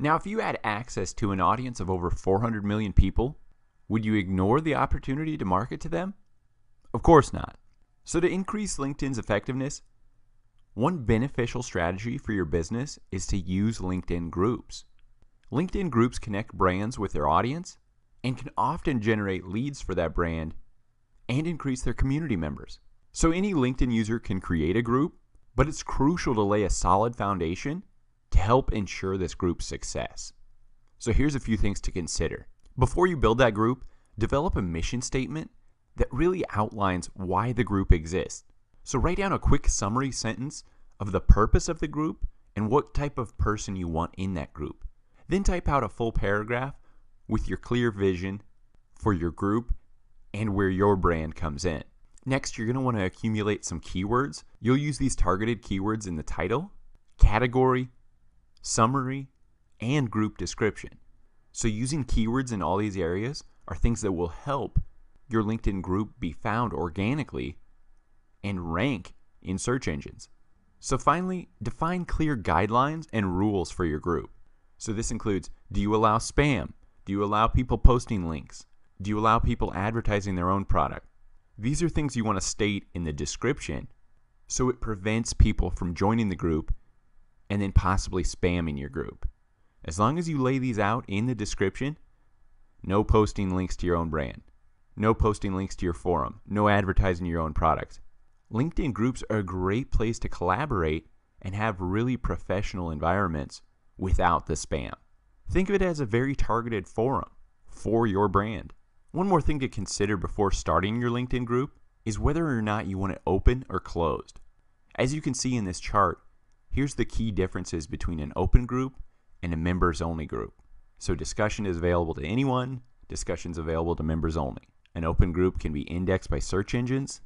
Now, if you had access to an audience of over 400 million people, would you ignore the opportunity to market to them? Of course not. So to increase LinkedIn's effectiveness, one beneficial strategy for your business is to use LinkedIn groups. LinkedIn groups connect brands with their audience and can often generate leads for that brand and increase their community members. So any LinkedIn user can create a group, but it's crucial to lay a solid foundation to help ensure this group's success. So here's a few things to consider. Before you build that group, develop a mission statement that really outlines why the group exists. So write down a quick summary sentence of the purpose of the group and what type of person you want in that group. Then type out a full paragraph with your clear vision for your group and where your brand comes in. Next, you're going to want to accumulate some keywords. You'll use these targeted keywords in the title, category, summary, and group description. So using keywords in all these areas are things that will help your LinkedIn group be found organically and rank in search engines. So finally, define clear guidelines and rules for your group. So this includes, do you allow spam? Do you allow people posting links? Do you allow people advertising their own product? These are things you want to state in the description so it prevents people from joining the group and then possibly spamming your group. As long as you lay these out in the description, no posting links to your own brand, no posting links to your forum, no advertising your own product. LinkedIn groups are a great place to collaborate and have really professional environments without the spam. Think of it as a very targeted forum for your brand. One more thing to consider before starting your LinkedIn group is whether or not you want it open or closed. As you can see in this chart, here's the key differences between an open group and a members only group. So discussion is available to anyone, discussion is available to members only. An open group can be indexed by search engines.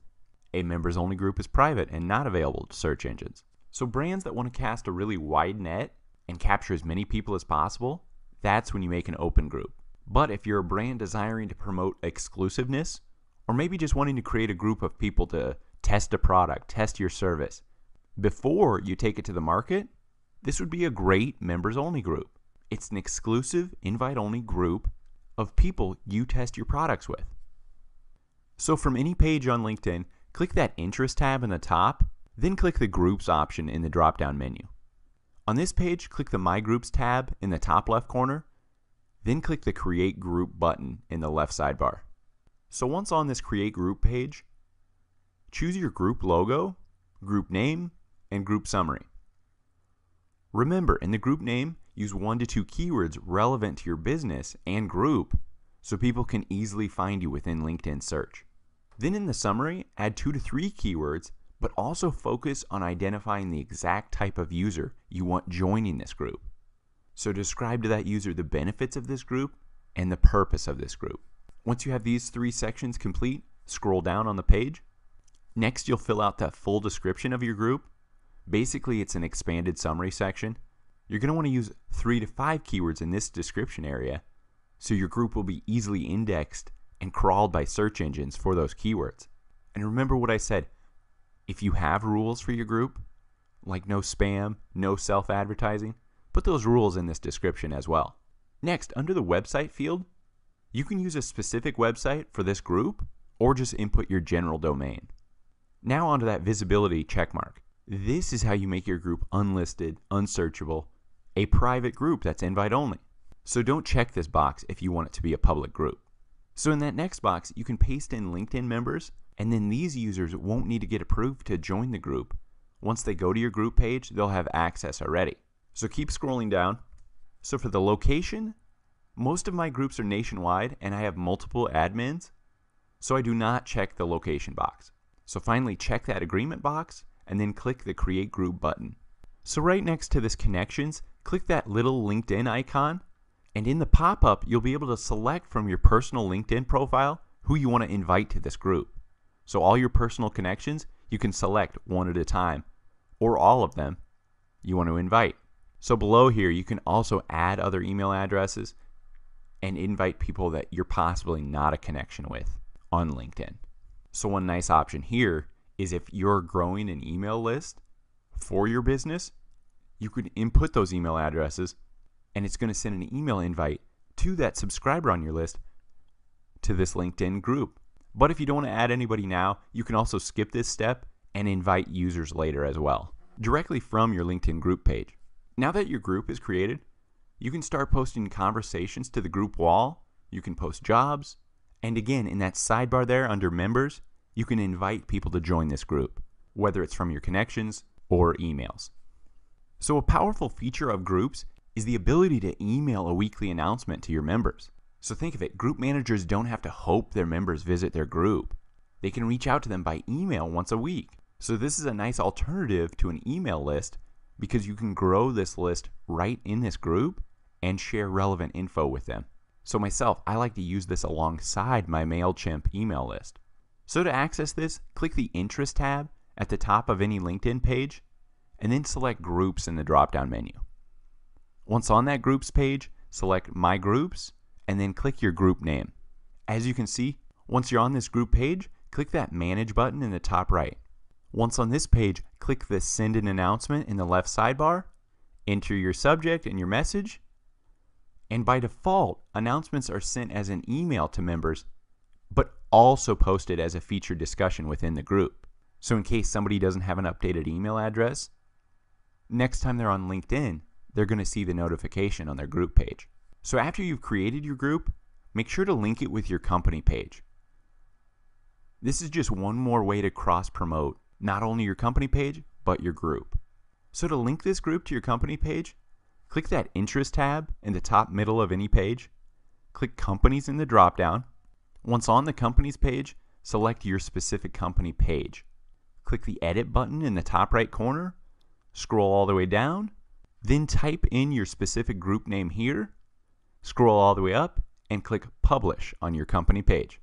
A members only group is private and not available to search engines. So brands that want to cast a really wide net and capture as many people as possible, that's when you make an open group. But if you're a brand desiring to promote exclusiveness, or maybe just wanting to create a group of people to test a product, test your service, before you take it to the market, this would be a great members-only group. It's an exclusive, invite-only group of people you test your products with. So from any page on LinkedIn, click that Interest tab in the top, then click the Groups option in the drop-down menu. On this page, click the My Groups tab in the top left corner, then click the Create Group button in the left sidebar. So once on this Create Group page, choose your group logo, group name, and group summary. Remember, in the group name, use 1 to 2 keywords relevant to your business and group so people can easily find you within LinkedIn search. Then in the summary, add 2 to 3 keywords, but also focus on identifying the exact type of user you want joining this group. So describe to that user the benefits of this group and the purpose of this group. Once you have these 3 sections complete, scroll down on the page. Next, you'll fill out that full description of your group. Basically, it's an expanded summary section. You're going to want to use 3 to 5 keywords in this description area so your group will be easily indexed and crawled by search engines for those keywords. And remember what I said, if you have rules for your group, like no spam, no self-advertising, put those rules in this description as well. Next, under the website field, you can use a specific website for this group or just input your general domain. Now onto that visibility checkmark. This is how you make your group unlisted, unsearchable, a private group that's invite only. So don't check this box if you want it to be a public group. So in that next box, you can paste in LinkedIn members, and then these users won't need to get approved to join the group. Once they go to your group page, they'll have access already. So keep scrolling down. So for the location, most of my groups are nationwide and I have multiple admins, so I do not check the location box. So finally check that agreement box and then click the Create Group button. So right next to this Connections, click that little LinkedIn icon, and in the pop-up you'll be able to select from your personal LinkedIn profile who you want to invite to this group. So all your personal connections, you can select one at a time, or all of them you want to invite. So below here, you can also add other email addresses and invite people that you're possibly not a connection with on LinkedIn. So one nice option here is if you're growing an email list for your business, you could input those email addresses and it's going to send an email invite to that subscriber on your list to this LinkedIn group. But if you don't want to add anybody now, you can also skip this step and invite users later as well, directly from your LinkedIn group page. Now that your group is created, you can start posting conversations to the group wall, you can post jobs, and again, in that sidebar there under members, you can invite people to join this group, whether it's from your connections or emails. So a powerful feature of groups is the ability to email a weekly announcement to your members. So think of it, group managers don't have to hope their members visit their group. They can reach out to them by email once a week. So this is a nice alternative to an email list because you can grow this list right in this group and share relevant info with them. So myself, I like to use this alongside my MailChimp email list. So to access this, click the Interest tab at the top of any LinkedIn page and then select Groups in the drop-down menu. Once on that Groups page, select My Groups and then click your group name. As you can see, once you're on this group page, click that Manage button in the top right. Once on this page, click the Send an Announcement in the left sidebar, enter your subject and your message, and by default, announcements are sent as an email to members, but also posted as a featured discussion within the group. So in case somebody doesn't have an updated email address, next time they're on LinkedIn, they're going to see the notification on their group page. So after you've created your group, make sure to link it with your company page. This is just one more way to cross-promote not only your company page, but your group. So to link this group to your company page, click that Interest tab in the top middle of any page, click Companies in the drop-down. Once on the Companies page, select your specific company page. Click the Edit button in the top right corner, scroll all the way down, then type in your specific group name here, scroll all the way up, and click Publish on your company page.